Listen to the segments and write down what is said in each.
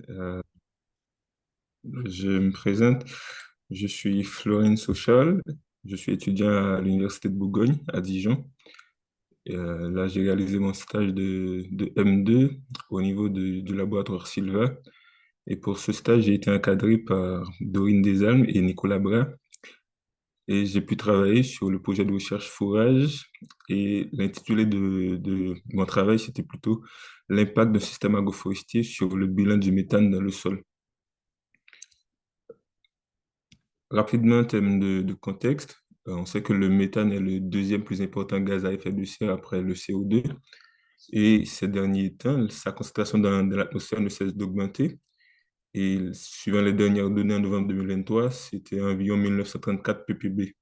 Euh, je me présente, je suis Florine Sochal, je suis étudiant à l'Université de Bourgogne à Dijon. Là, j'ai réalisé mon stage de M2 au niveau du laboratoire Silva. Et pour ce stage, j'ai été encadré par Dorine Desalmes et Nicolas Bras. Et j'ai pu travailler sur le projet de recherche fourrage. Et l'intitulé de mon travail, c'était plutôt l'impact d'un système agroforestier sur le bilan du méthane dans le sol. Rapidement, en termes de contexte, on sait que le méthane est le deuxième plus important gaz à effet de serre après le CO2. Et ces derniers temps, sa concentration dans l'atmosphère ne cesse d'augmenter. Et suivant les dernières données en novembre 2023, c'était environ 1934 ppb.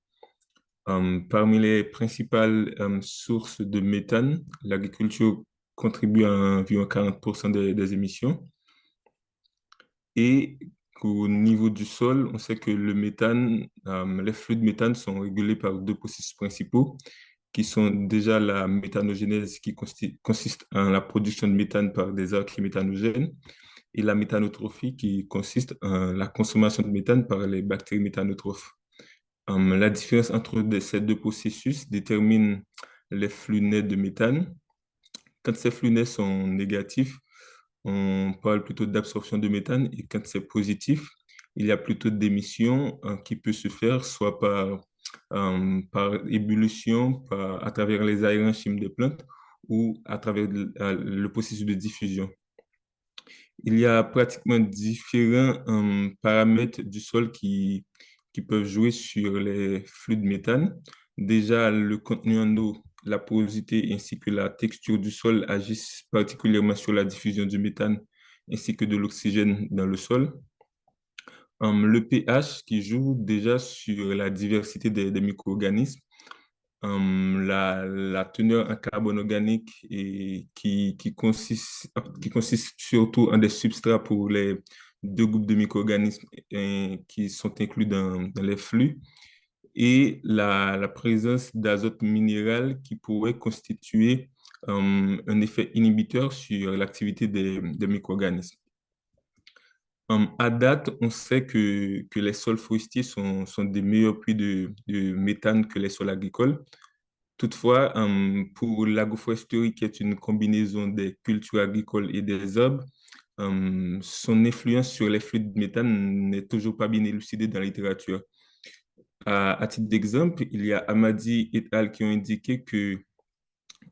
Parmi les principales sources de méthane, l'agriculture contribue à environ 40% des émissions. Et qu'au niveau du sol, on sait que le méthane, les flux de méthane sont régulés par deux processus principaux, qui sont déjà la méthanogénèse, qui consiste en la production de méthane par des archées méthanogènes, et la méthanotrophie, qui consiste en la consommation de méthane par les bactéries méthanotrophes. La différence entre ces deux processus détermine les flux nets de méthane. Quand ces flux nets sont négatifs, on parle plutôt d'absorption de méthane, et quand c'est positif, il y a plutôt d'émission qui peut se faire soit par ébullition, à travers les aéronchymes des plantes ou à travers le processus de diffusion. Il y a pratiquement différents paramètres du sol qui peuvent jouer sur les flux de méthane. Déjà, le contenu en eau, la porosité ainsi que la texture du sol agissent particulièrement sur la diffusion du méthane ainsi que de l'oxygène dans le sol. Le pH qui joue déjà sur la diversité des micro-organismes, la teneur en carbone organique qui consiste surtout en des substrats pour les deux groupes de micro-organismes qui sont inclus dans les flux, et la présence d'azote minéral qui pourrait constituer un effet inhibiteur sur l'activité des micro-organismes. À date, on sait que les sols forestiers sont des meilleurs puits de méthane que les sols agricoles. Toutefois, pour l'agroforesterie, qui est une combinaison des cultures agricoles et des arbres, son influence sur les flux de méthane n'est toujours pas bien élucidée dans la littérature. À titre d'exemple, il y a Amadi et al. Qui ont indiqué que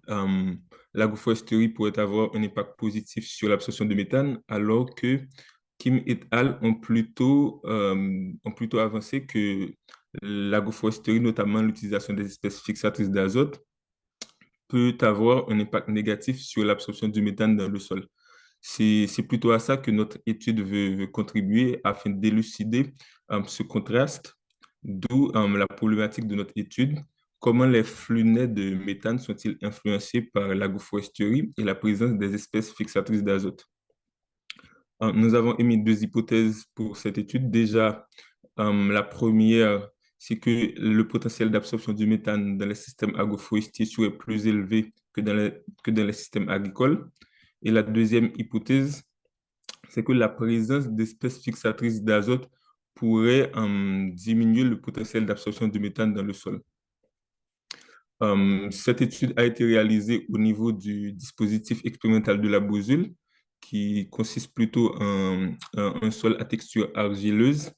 euh, l'agroforesterie pourrait avoir un impact positif sur l'absorption de méthane, alors que Kim et al. Ont plutôt avancé que l'agroforesterie, notamment l'utilisation des espèces fixatrices d'azote, peut avoir un impact négatif sur l'absorption du méthane dans le sol. C'est plutôt à ça que notre étude veut contribuer afin d'élucider ce contraste, d'où la problématique de notre étude. Comment les flux nets de méthane sont-ils influencés par l'agroforesterie et la présence des espèces fixatrices d'azote? Nous avons émis deux hypothèses pour cette étude. Déjà, la première, c'est que le potentiel d'absorption du méthane dans les systèmes agroforestiers serait plus élevé que dans les systèmes agricoles. Et la deuxième hypothèse, c'est que la présence d'espèces fixatrices d'azote pourrait diminuer le potentiel d'absorption du méthane dans le sol. Cette étude a été réalisée au niveau du dispositif expérimental de la Bosule, qui consiste plutôt en un sol à texture argileuse.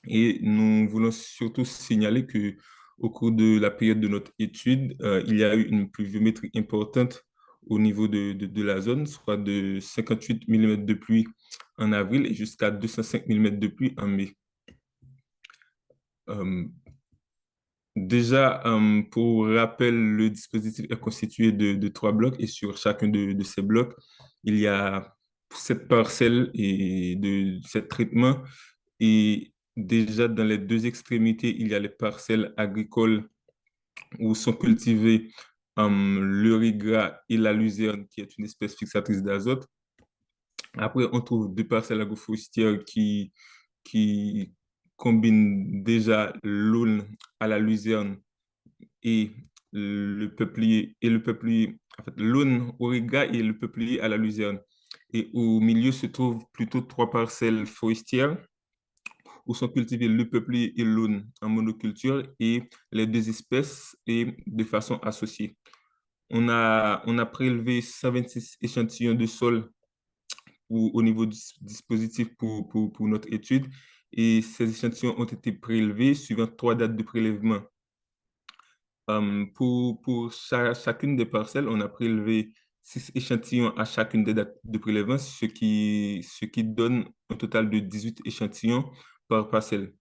Et nous voulons surtout signaler que au cours de la période de notre étude, il y a eu une pluviométrie importante au niveau de la zone, soit de 58 mm de pluie en avril et jusqu'à 205 mm de pluie en mai. Euh, Déjà, pour rappel, le dispositif est constitué de trois blocs, et sur chacun de ces blocs, il y a sept parcelles et de sept traitements. Et déjà, dans les deux extrémités, il y a les parcelles agricoles où sont cultivés le riz gras et la luzerne, qui est une espèce fixatrice d'azote. Après, on trouve deux parcelles agroforestières qui combinent déjà l'aulne à la luzerne et le peuplier, en fait, l'aulne au riz gras et le peuplier à la luzerne. Et au milieu se trouvent plutôt trois parcelles forestières où sont cultivés le peuplier et l'aulne en monoculture et les deux espèces et de façon associée. On a prélevé 126 échantillons de sol au niveau du dispositif pour notre étude et ces échantillons ont été prélevés suivant trois dates de prélèvement. Pour chacune des parcelles, on a prélevé 6 échantillons à chacune des dates de prélèvement, ce qui donne un total de 18 échantillons par parcelle.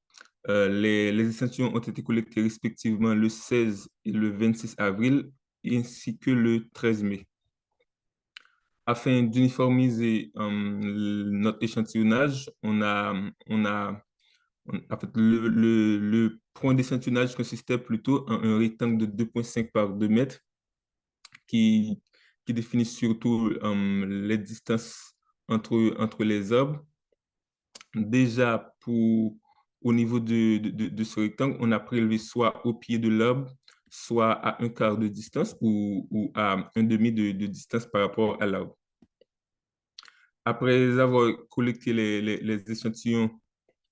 Les échantillons ont été collectés respectivement le 16 et le 26 avril, ainsi que le 13 mai. Afin d'uniformiser notre échantillonnage, en fait, le point d'échantillonnage consistait plutôt en un rectangle de 2,5 par 2 mètres qui, qui définit surtout les distances entre les arbres. Déjà, au niveau de ce rectangle, on a prélevé soit au pied de l'arbre, soit à un quart de distance ou à un demi de distance par rapport à l'arbre. Après avoir collecté les échantillons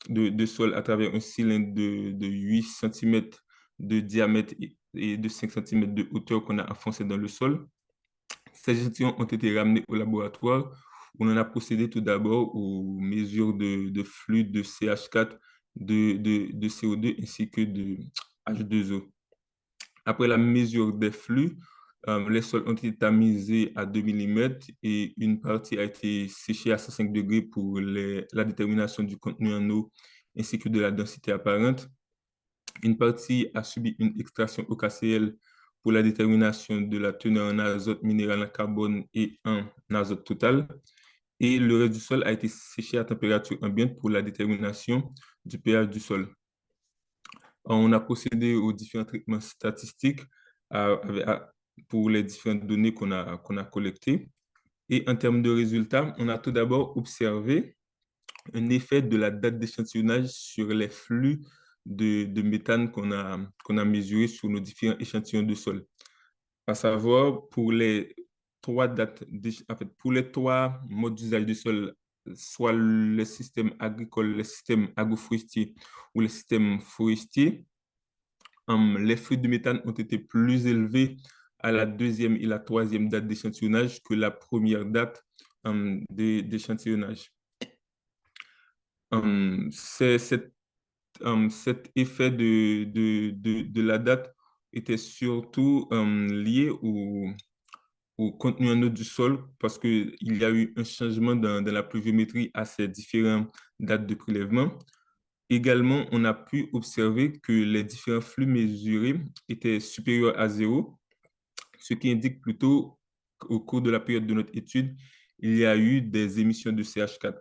de sol à travers un cylindre de 8 cm de diamètre et de 5 cm de hauteur qu'on a enfoncé dans le sol, ces échantillons ont été ramenés au laboratoire où on a procédé tout d'abord aux mesures de flux de CH4, de CO2 ainsi que de H2O. Après la mesure des flux, les sols ont été tamisés à 2 mm et une partie a été séchée à 105 degrés pour la détermination du contenu en eau ainsi que de la densité apparente. Une partie a subi une extraction au KCl pour la détermination de la teneur en azote minéral, en carbone et en azote total. Et le reste du sol a été séché à température ambiante pour la détermination du pH du sol. On a procédé aux différents traitements statistiques pour les différentes données qu'on a collectées. Et en termes de résultats, on a tout d'abord observé un effet de la date d'échantillonnage sur les flux de méthane qu'on a mesurés sur nos différents échantillons de sol. À savoir, pour les trois dates, en fait, pour les trois modes d'usage du sol, soit le système agricole, le système agroforestier ou le système forestier, les flux de méthane ont été plus élevés à la deuxième et la troisième date d'échantillonnage que la première date d'échantillonnage. Cet effet de la date était surtout lié au contenu en eau du sol parce qu'il y a eu un changement dans la pluviométrie à ces différentes dates de prélèvement. Également, on a pu observer que les différents flux mesurés étaient supérieurs à zéro, ce qui indique plutôt qu'au cours de la période de notre étude, il y a eu des émissions de CH4.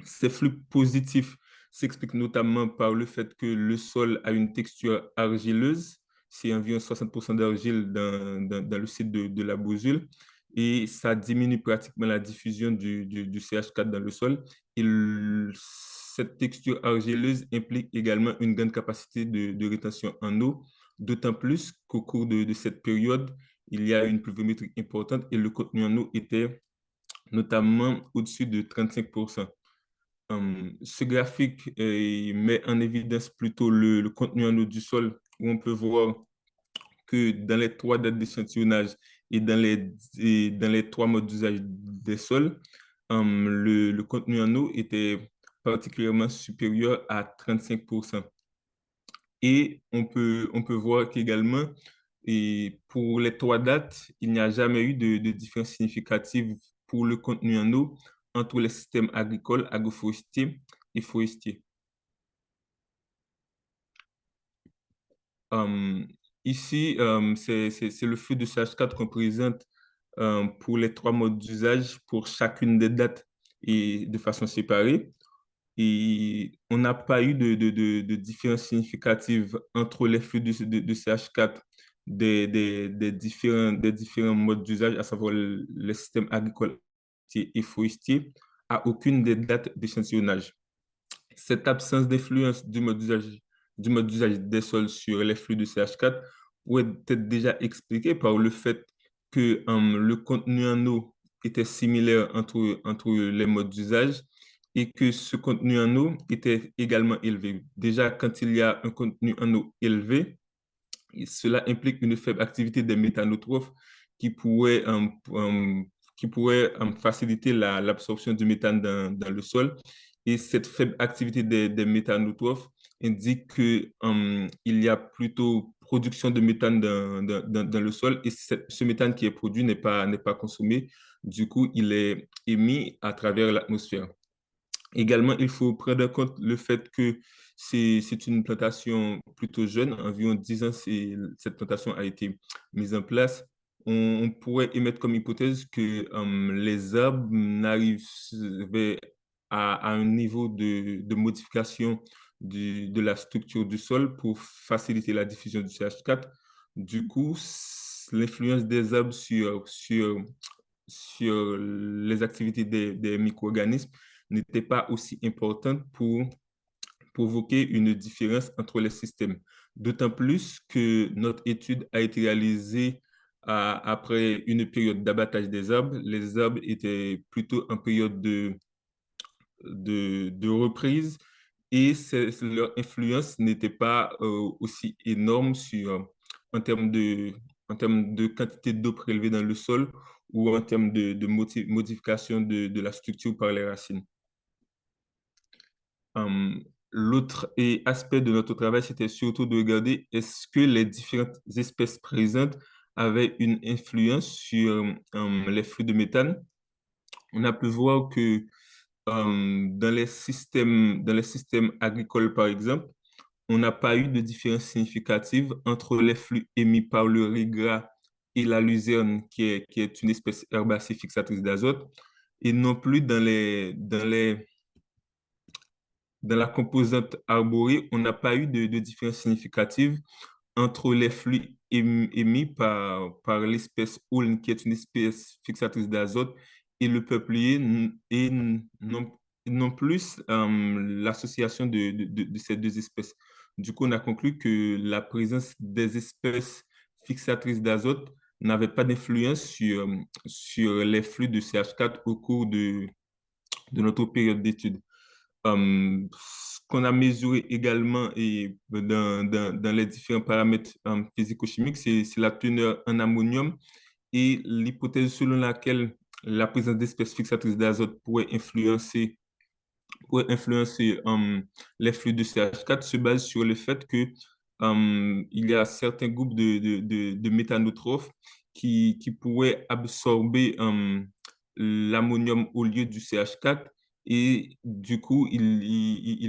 Ces flux positifs s'expliquent notamment par le fait que le sol a une texture argileuse, c'est environ 60% d'argile dans le site de la Bozule, et ça diminue pratiquement la diffusion du CH4 dans le sol. Et cette texture argileuse implique également une grande capacité de rétention en eau, d'autant plus qu'au cours de cette période, il y a une pluviométrie importante et le contenu en eau était notamment au-dessus de 35%. Ce graphique met en évidence plutôt le contenu en eau du sol, où on peut voir que dans les trois dates d'échantillonnage et dans les trois modes d'usage des sols, le contenu en eau était particulièrement supérieur à 35%. Et on peut voir qu'également, et pour les trois dates, il n'y a jamais eu de différence significative pour le contenu en eau entre les systèmes agricoles, agroforestiers et forestiers. Euh, Ici, c'est le feu de CH4 qu'on présente pour les trois modes d'usage pour chacune des dates et de façon séparée. Et on n'a pas eu de différence significative entre les flux de CH4 des différents modes d'usage, à savoir les systèmes agricoles et forestiers, à aucune des dates d'échantillonnage. Cette absence d'influence du mode d'usage des sols sur les flux de CH4 pourrait être déjà expliquée par le fait que le contenu en eau était similaire entre les modes d'usage et que ce contenu en eau était également élevé. Déjà, quand il y a un contenu en eau élevé, et cela implique une faible activité des méthanotrophes qui pourrait, faciliter l'absorption du méthane dans le sol. Et cette faible activité des méthanotrophes indique que, il y a plutôt production de méthane dans le sol et ce méthane qui est produit n'est pas consommé. Du coup, il est émis à travers l'atmosphère. Également, il faut prendre en compte le fait que c'est une plantation plutôt jeune, environ 10 ans, cette plantation a été mise en place. On pourrait émettre comme hypothèse que les arbres n'arrivent à un niveau de modification de la structure du sol pour faciliter la diffusion du CH4. Du coup, l'influence des arbres sur les activités des micro-organismes n'était pas aussi importante pour provoquer une différence entre les systèmes. D'autant plus que notre étude a été réalisée après une période d'abattage des arbres. Les arbres étaient plutôt en période de reprise et leur influence n'était pas aussi énorme en termes de quantité d'eau prélevée dans le sol ou en termes de modification de la structure par les racines. L'autre aspect de notre travail, c'était surtout de regarder est-ce que les différentes espèces présentes avaient une influence sur les flux de méthane. On a pu voir que dans les systèmes agricoles, par exemple, on n'a pas eu de différence significative entre les flux émis par le riz gras et la luzerne, qui est une espèce herbacée fixatrice d'azote, et non plus dans la composante arborée, on n'a pas eu de différence significative entre les flux émis par l'espèce Aulne, qui est une espèce fixatrice d'azote, et le peuplier, et non plus l'association de ces deux espèces. Du coup, on a conclu que la présence des espèces fixatrices d'azote n'avait pas d'influence sur les flux de CH4 au cours de notre période d'étude. Ce qu'on a mesuré également et dans les différents paramètres physico-chimiques, c'est la teneur en ammonium et l'hypothèse selon laquelle la présence d'espèces fixatrices d'azote pourrait influencer les flux de CH4 se base sur le fait que il y a certains groupes de méthanotrophes qui pourraient absorber l'ammonium au lieu du CH4 et du coup, il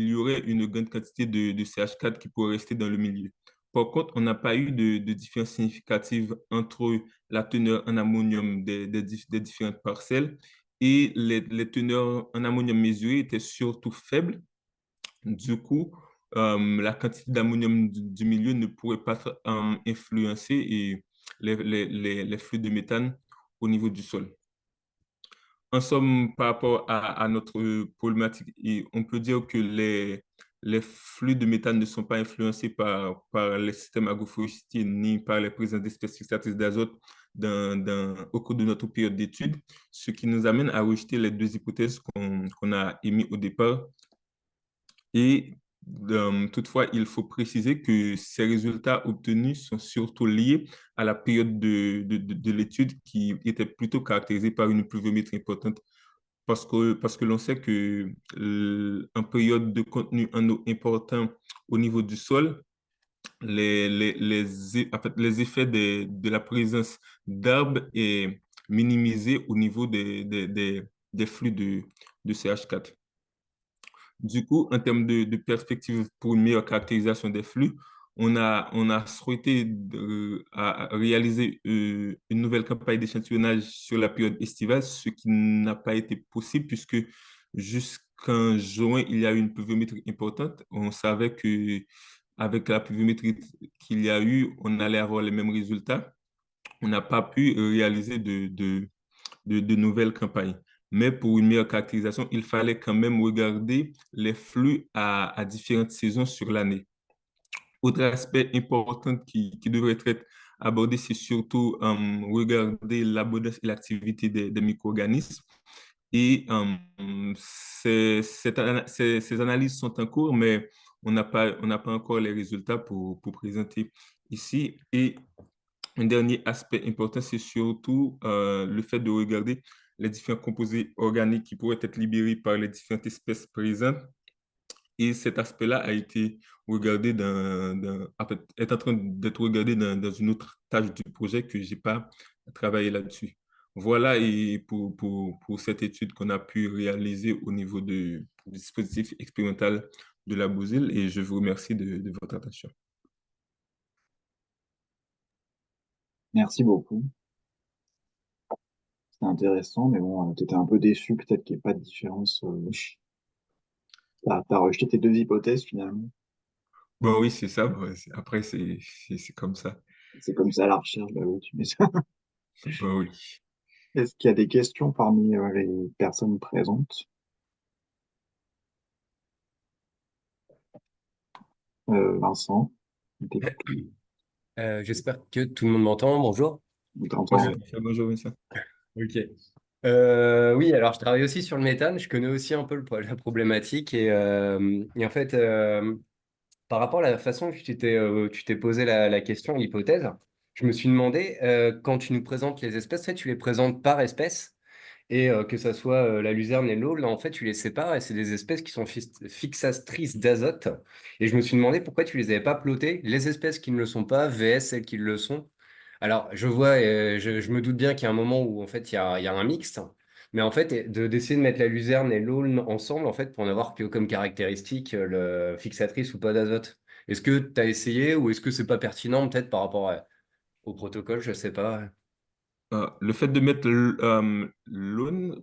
y aurait une grande quantité de CH4 qui pourrait rester dans le milieu. Par contre, on n'a pas eu de différence significative entre la teneur en ammonium des différentes parcelles et les teneurs en ammonium mesurées étaient surtout faibles. Du coup, la quantité d'ammonium du milieu ne pourrait pas influencer les flux de méthane au niveau du sol. En somme, par rapport à notre problématique, on peut dire que les flux de méthane ne sont pas influencés par les systèmes agroforestiers ni par les présences d'espèces fixatrices d'azote au cours de notre période d'étude, ce qui nous amène à rejeter les deux hypothèses qu'on a émises au départ. Et toutefois, il faut préciser que ces résultats obtenus sont surtout liés à la période de l'étude qui était plutôt caractérisée par une pluviométrie importante parce que l'on sait que en période de contenu en eau important au niveau du sol, en fait, les effets de la présence d'arbres est minimisé au niveau des flux de CH4. Du coup, en termes de perspective pour une meilleure caractérisation des flux, on a souhaité à réaliser une nouvelle campagne d'échantillonnage sur la période estivale, ce qui n'a pas été possible puisque jusqu'en juin, il y a eu une pluviométrie importante. On savait que avec la pluviométrie qu'il y a eu, on allait avoir les mêmes résultats. On n'a pas pu réaliser de nouvelles campagnes. Mais pour une meilleure caractérisation, il fallait quand même regarder les flux à différentes saisons sur l'année. Autre aspect important qui devrait être aborder, c'est surtout regarder l'abondance et l'activité des micro-organismes. Et ces analyses sont en cours, mais on n'a pas encore les résultats pour présenter ici. Et un dernier aspect important, c'est surtout le fait de regarder les différents composés organiques qui pourraient être libérés par les différentes espèces présentes. Et cet aspect-là a été regardé en fait, est en train d'être regardé dans une autre tâche du projet que j'ai pas travaillé là-dessus. Voilà, et pour cette étude qu'on a pu réaliser au niveau du dispositif expérimental de la Bousille, et je vous remercie de votre attention. Merci beaucoup. C'était intéressant, mais bon, tu étais un peu déçu, peut-être qu'il n'y ait pas de différence. T'as rejeté tes deux hypothèses finalement. Bon, oui, c'est ça. Bon, après, c'est comme ça. C'est comme ça la recherche, bah oui, tu mets ça. Bon, oui. Est-ce qu'il y a des questions parmi les personnes présentes? Vincent, on t'écoute. J'espère que tout le monde m'entend. Bonjour. On Ouais, t'entend. bonjour, Vincent. Ok. Oui, alors je travaille aussi sur le méthane. Je connais aussi un peu la problématique et en fait, par rapport à la façon que tu t'es posé la question, l'hypothèse, je me suis demandé quand tu nous présentes les espèces, tu sais, tu les présentes par espèce. Et que ça soit la luzerne et l'aulne, en fait, tu les sépares et c'est des espèces qui sont fixatrices d'azote. Et je me suis demandé pourquoi tu les avais pas plotées, les espèces qui ne le sont pas, vs celles qui le sont. Alors, je vois, je me doute bien qu'il y a un moment où, en fait, il y a un mixte. Mais en fait, d'essayer de mettre la luzerne et l'aulne ensemble, en fait, pour n'avoir que comme caractéristique le fixatrice ou pas d'azote. Est-ce que tu as essayé ou est-ce que c'est pas pertinent, peut-être par rapport au protocole, je sais pas. Le fait de mettre l'aune,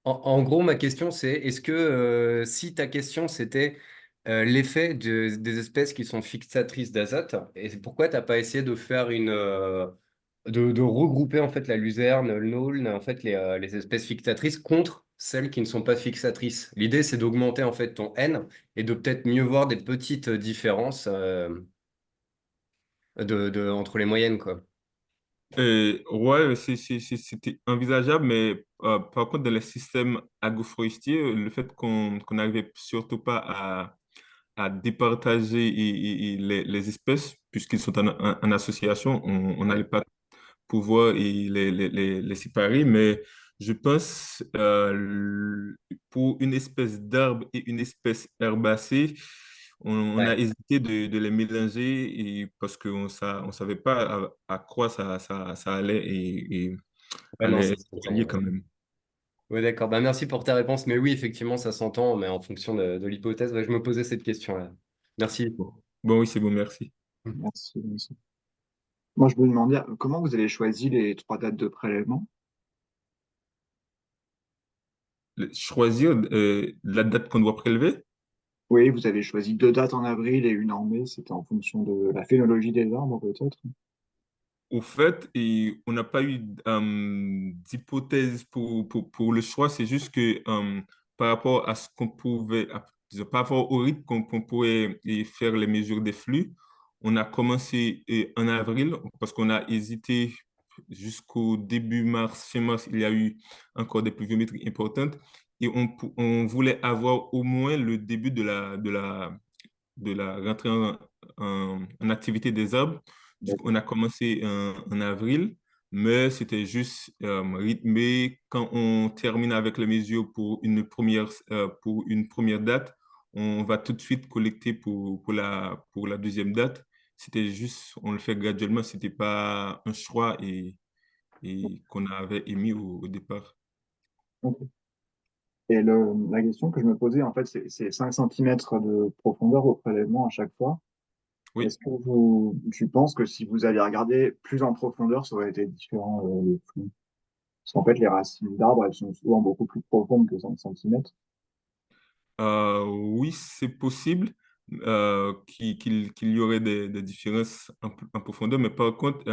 En gros, ma question, c'est est-ce que si ta question c'était l'effet des espèces qui sont fixatrices d'azote, et c'est pourquoi tu n'as pas essayé de faire de regrouper en fait la luzerne, le aulne, en fait les espèces fixatrices contre celles qui ne sont pas fixatrices. L'idée, c'est d'augmenter en fait ton N et de peut-être mieux voir des petites différences entre les moyennes, quoi. ouais, c'était envisageable, mais par contre, dans les systèmes agroforestiers, le fait qu'on n'arrivait surtout pas à départager les espèces, puisqu'ils sont en association, on Ouais. n'allait pas pouvoir les séparer, mais je pense pour une espèce d'arbre et une espèce herbacée, on a Ouais. hésité de les mélanger et parce qu'on on savait pas à quoi ça allait et Ouais, non, allait ça être relié s'entend. quand même. Oui, d'accord. Bah, merci pour ta réponse. Mais oui, effectivement, ça s'entend, mais en fonction de l'hypothèse, bah, je me posais cette question-là. Merci. Bon, bon oui, c'est bon, merci. Merci, Vincent. Moi, je me demandais comment vous avez choisi les trois dates de prélèvement? Choisir la date qu'on doit prélever. Oui, vous avez choisi deux dates en avril et une en mai. C'était en fonction de la phénologie des arbres, peut-être. Au fait, et on n'a pas eu d'hypothèse pour le choix, c'est juste que par rapport à ce qu'on pouvait, disons, par rapport au rythme qu'on pourrait faire les mesures des flux, on a commencé en avril parce qu'on a hésité jusqu'au début mars, fin mars, il y a eu encore des pluviométries importantes et on voulait avoir au moins le début de la rentrée en activité des arbres. Du coup, on D'accord. a commencé en avril, mais c'était juste rythmé. Quand on termine avec les mesures pour une première date, on va tout de suite collecter pour la deuxième date. C'était juste, on le fait graduellement, c'était pas un choix et qu'on avait émis au départ. Ok. Et la question que je me posais, en fait, c'est 5 centimètres de profondeur au prélèvement à chaque fois. Oui. Est-ce que tu penses que si vous alliez regarder plus en profondeur, ça aurait été différent, le flux? Parce qu'en fait, les racines d'arbres, elles sont souvent beaucoup plus profondes que 5 centimètres. Oui, c'est possible qu'il y aurait des différences en profondeur, mais par contre,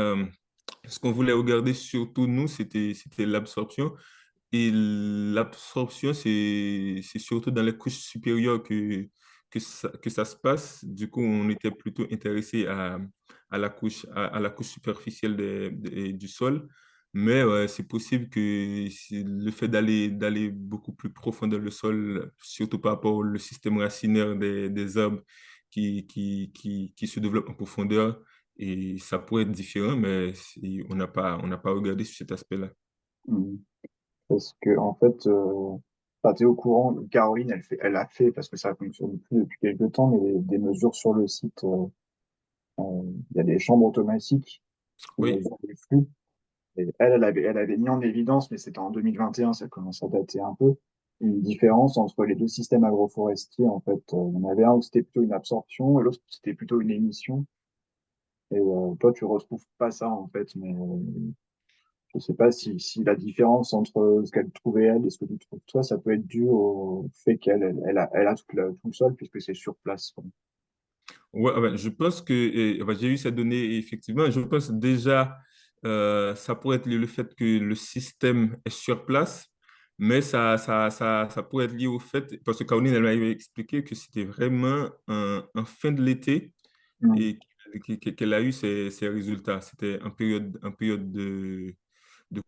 ce qu'on voulait regarder surtout, nous, c'était l'absorption. Et l'absorption, c'est surtout dans les couches supérieures que ça se passe. Du coup, on était plutôt intéressé à la couche superficielle du sol. Mais c'est possible que le fait d'aller beaucoup plus profond dans le sol, surtout par rapport au système racinaire des arbres qui se développent en profondeur, et ça pourrait être différent, mais on n'a pas regardé sur cet aspect-là. Mm. Parce que, en fait, enfin, t'es au courant, Caroline, elle a fait, parce que ça fonctionne plus depuis quelques temps, mais des mesures sur le site. Il y a des chambres automatiques qui Oui, mesurent les flux. Et elle avait mis en évidence, mais c'était en 2021, ça commence à dater un peu, une différence entre les deux systèmes agroforestiers. En fait, il y en avait un où c'était plutôt une absorption et l'autre c'était plutôt une émission. Et toi, tu retrouves pas ça, en fait, mais je sais pas si la différence entre ce qu'elle trouvait elle et ce que tu trouves toi, ça peut être dû au fait elle a tout le sol puisque c'est sur place, quoi. ouais, ouais, je pense que j'ai eu ces données effectivement. Je pense déjà ça pourrait être le fait que le système est sur place, mais ça pourrait être lié au fait, parce que Caroline, elle m'avait expliqué que c'était vraiment en fin de l'été Mm. et qu'elle a eu ces résultats. C'était en période de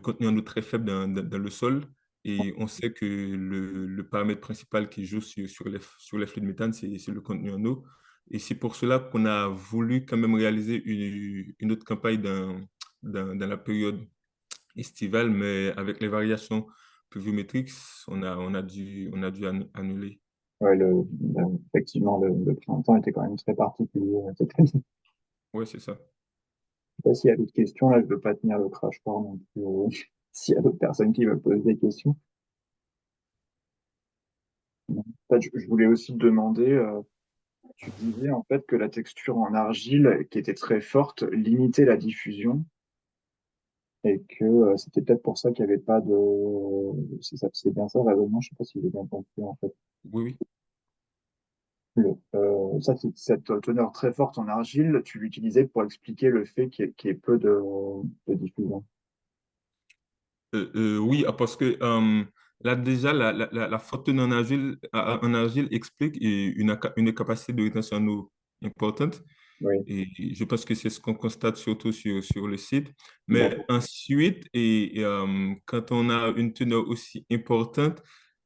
contenu en eau très faible dans le sol. Et on sait que le paramètre principal qui joue sur les flux de méthane, c'est le contenu en eau. Et c'est pour cela qu'on a voulu quand même réaliser une autre campagne dans la période estivale, mais avec les variations pluviométriques, on a dû annuler. Ouais, effectivement, le printemps était quand même très particulier cette année. Oui, c'est ça. Je sais pas s'il y a d'autres questions. Là, je veux pas tenir le crash court non plus. S'il y a d'autres personnes qui veulent poser des questions. En fait, je voulais aussi te demander, tu disais en fait que la texture en argile, qui était très forte, limitait la diffusion et que c'était peut-être pour ça qu'il n'y avait pas de... C'est bien ça, le raisonnement, je sais pas si j'ai bien compris en fait. Oui, oui. Cette teneur très forte en argile, tu l'utilisais pour expliquer le fait qu'il y ait peu de diffusion. Oui, parce que là déjà, la forte teneur en argile explique une capacité de rétention en eau importante. Oui, Et je pense que c'est ce qu'on constate surtout sur le site. Mais d'accord. ensuite, quand on a une teneur aussi importante,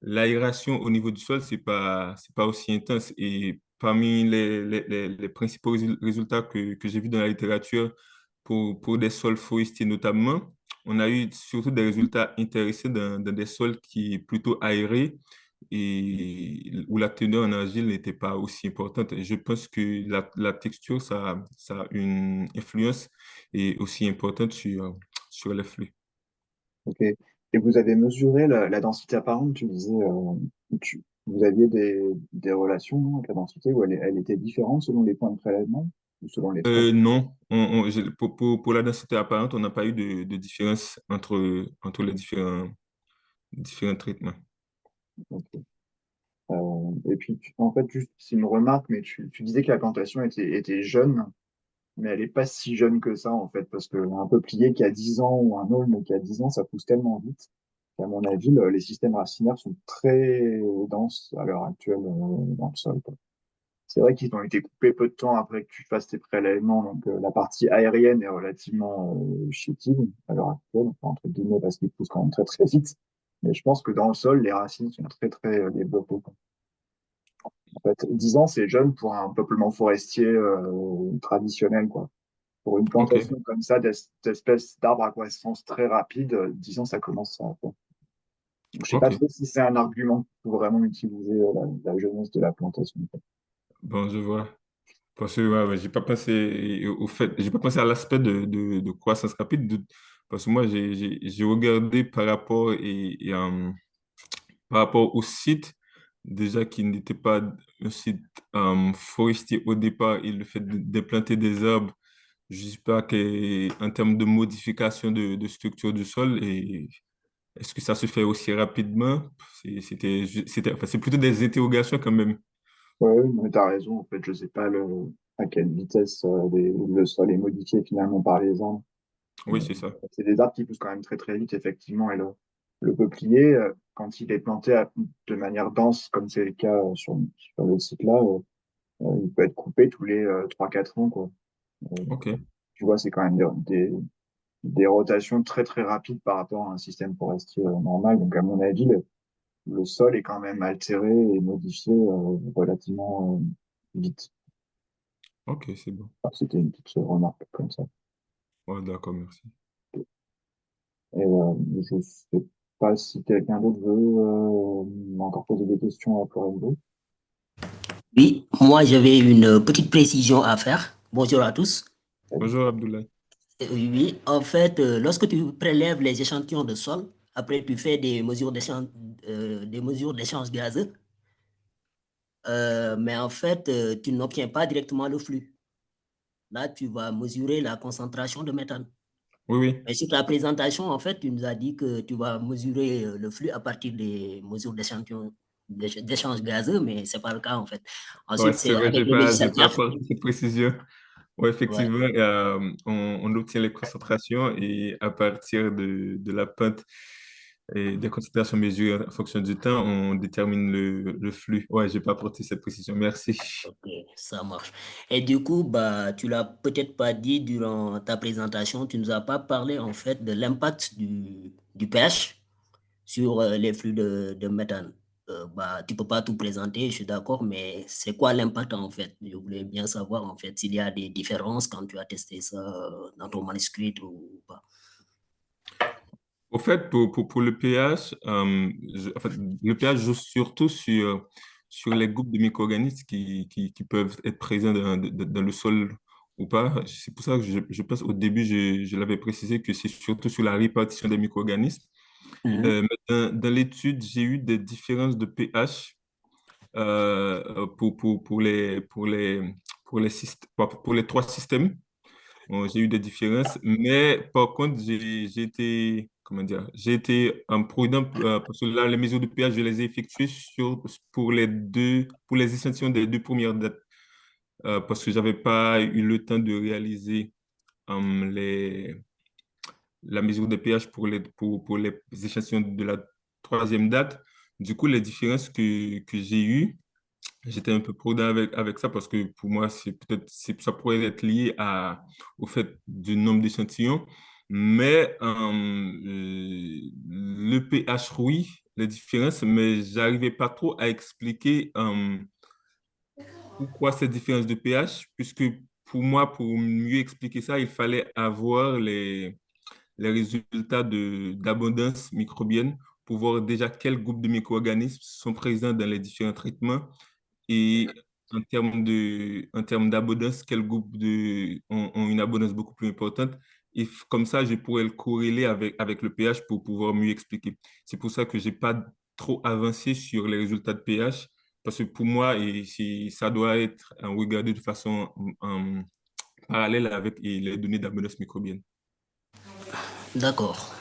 l'aération au niveau du sol, c'est pas aussi intense. Et parmi les principaux résultats que j'ai vus dans la littérature pour des sols forestiers notamment, on a eu surtout des résultats intéressants dans des sols qui sont plutôt aérés et où la teneur en argile n'était pas aussi importante. Et je pense que la texture, ça a une influence et aussi importante sur les flux. Ok. Et vous avez mesuré la densité apparente, tu disais, vous aviez des relations non, avec la densité où elle était différente selon les points de prélèvement ou selon l'espace? Non, pour la densité apparente, on n'a pas eu de différence entre les différents traitements. Ok. Et puis, en fait, juste, c'est une remarque, mais tu disais que la plantation était jeune, mais elle n'est pas si jeune que ça, en fait, parce qu'un peuplier qui a 10 ans ou un aulne qui a 10 ans, ça pousse tellement vite qu'à mon avis, les systèmes racinaires sont très denses à l'heure actuelle dans le sol, quoi. C'est vrai qu'ils ont été coupés peu de temps après que tu fasses tes prélèvements, donc la partie aérienne est relativement chétive à l'heure actuelle, enfin, entre guillemets, parce qu'ils poussent quand même très très vite. Mais je pense que dans le sol, les racines sont très très développées, quoi. En fait, 10 ans, c'est jeune pour un peuplement forestier traditionnel, quoi. Pour une OK, plantation comme ça, d'espèces d'arbres à croissance très rapide, 10 ans, ça commence à faire. Donc, je sais pas OK. trop si c'est un argument pour vraiment utiliser la jeunesse de la plantation, quoi. Bon, je vois. Parce que ouais, j'ai pas pensé au fait, j'ai pas pensé à l'aspect de croissance rapide, parce que moi, j'ai regardé par rapport au site, déjà qui n'était pas un site forestier au départ, et le fait d'implanter des arbres, je sais pas en termes de modification de structure du sol, et est-ce que ça se fait aussi rapidement? Enfin, c'est plutôt des interrogations quand même. Ouais, mais t'as raison, en fait, je sais pas à quelle vitesse le sol est modifié finalement par les arbres. Oui, c'est ça. C'est des arbres qui poussent quand même très très vite, effectivement, et là. Le peuplier, quand il est planté de manière dense, comme c'est le cas sur le site là, il peut être coupé tous les 3-4 ans, quoi. Euh, Ok. Tu vois, c'est quand même des rotations très très rapides par rapport à un système forestier normal. Donc, à mon avis, le sol est quand même altéré et modifié relativement vite. Ok, c'est bon. Enfin, c'était une petite remarque comme ça. Ouais, d'accord, merci. Et je sais pas si quelqu'un d'autre veut encore poser des questions à Florenzo. Oui, moi j'avais une petite précision à faire. Bonjour à tous. Bonjour, Abdoulaye. Oui, en fait, lorsque tu prélèves les échantillons de sol, après tu fais des mesures d'échange gazeux, mais en fait, tu n'obtiens pas directement le flux. Là, tu vas mesurer la concentration de méthane. Oui, oui. Mais sur la présentation, en fait, tu nous as dit que tu vas mesurer le flux à partir des mesures d'échantillons d'échange gazeux, mais ce n'est pas le cas, en fait. Ouais, Ensuite, c'est c'est vrai, avec le j'ai logiciel pas PERF. apporté cette précision. Ouais, Ouais. effectivement, on obtient les concentrations et à partir de la pente et des concentrations mesurées en fonction du temps, on détermine le flux. Ouais, j'ai pas apporté cette précision. Merci. Ok, ça marche. Et du coup, bah, tu l'as peut-être pas dit durant ta présentation, tu nous as pas parlé en fait de l'impact du pH sur les flux de méthane. Bah, tu peux pas tout présenter, je suis d'accord, mais c'est quoi l'impact en fait? Je voulais bien savoir en fait s'il y a des différences quand tu as testé ça dans ton manuscrit ou pas. Au fait, pour le pH, en fait, le pH joue surtout sur les groupes de micro-organismes qui peuvent être présents dans le sol ou pas. C'est pour ça que je pense au début, je l'avais précisé que c'est surtout sur la répartition des micro-organismes. Mhm. Mais dans l'étude, j'ai eu des différences de pH pour pour les trois systèmes. Bon, j'ai eu des différences, mais par contre, j'ai été, comment dire, j'ai été prudent parce que là, les mesures de pH, je les ai effectuées pour les échantillons des deux premières dates, parce que j'avais pas eu le temps de réaliser la mesure de pH pour les échantillons de la troisième date. Du coup, les différences que j'ai eues, j'étais un peu prudent avec ça parce que pour moi, ça pourrait être lié au fait du nombre d'échantillons. Mais le pH, oui, les différences, mais j'arrivais pas trop à expliquer pourquoi cette différence de pH, puisque pour moi, pour mieux expliquer ça, il fallait avoir les résultats d'abondance microbienne pour voir déjà quel groupe de micro-organismes sont présents dans les différents traitements et en termes d'abondance, quels groupes ont une abondance beaucoup plus importante. Et comme ça, je pourrais le corréler avec le pH pour pouvoir mieux expliquer. C'est pour ça que je n'ai pas trop avancé sur les résultats de pH, parce que pour moi, ça doit être regardé de façon parallèle avec les données d'abondance microbienne. D'accord,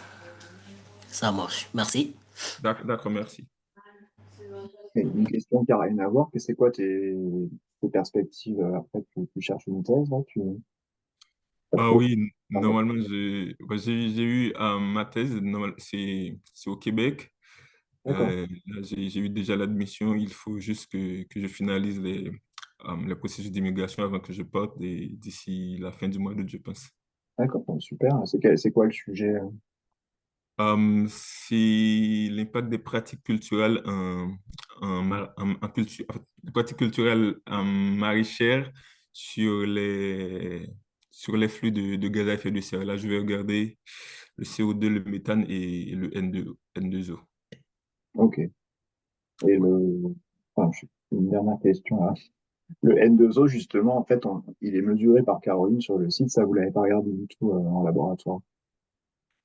ça marche. Merci. D'accord, merci. Et une question qui n'a rien à voir, que c'est quoi tes perspectives après tu cherches une thèse là, t'as Ah trouvé? oui, Pardon. normalement, j'ai eu ma thèse, c'est au Québec. D'accord, Là, j'ai eu déjà l'admission. Il faut juste que je finalise les processus d'immigration avant que je parte d'ici la fin du mois d'août, je pense. d'accord, bon, super. C'est quoi le sujet? C'est l'impact des pratiques culturelles en fait, les pratiques culturelles maraîchères sur sur les flux de gaz à effet de serre. Là, je vais regarder le CO2, le méthane et le N2O. Ok. Et Ouais. enfin, une dernière question là. Le N2O, justement, en fait, il est mesuré par Caroline sur le site. Ça, vous l'avez pas regardé du tout en laboratoire.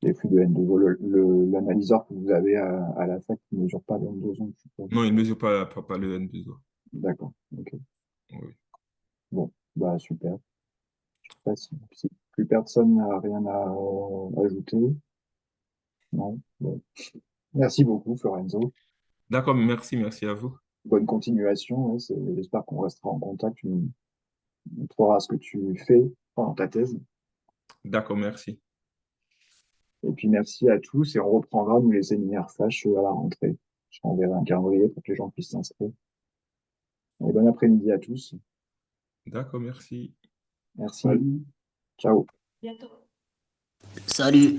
Les flux de N2O, l'analyseur que vous avez à la fac ne mesure pas le N2O, je suppose. Non, il ne mesure pas le N2O. D'accord. Ok. Oui. Bon, bah super. Je sais pas si plus personne n'a rien à ajouter. Non. Bon. Merci beaucoup, Florenzo. D'accord, merci à vous. Bonne continuation. Ouais, j'espère qu'on restera en contact. Tu feras ce que tu fais pendant ta thèse. D'accord, merci. Et puis merci à tous et on reprendra nous les séminaires FACH à la rentrée. Je t'enverrai un calendrier pour que les gens puissent s'inscrire. Et bon après-midi à tous. D'accord, merci. Merci. Ciao. Salut.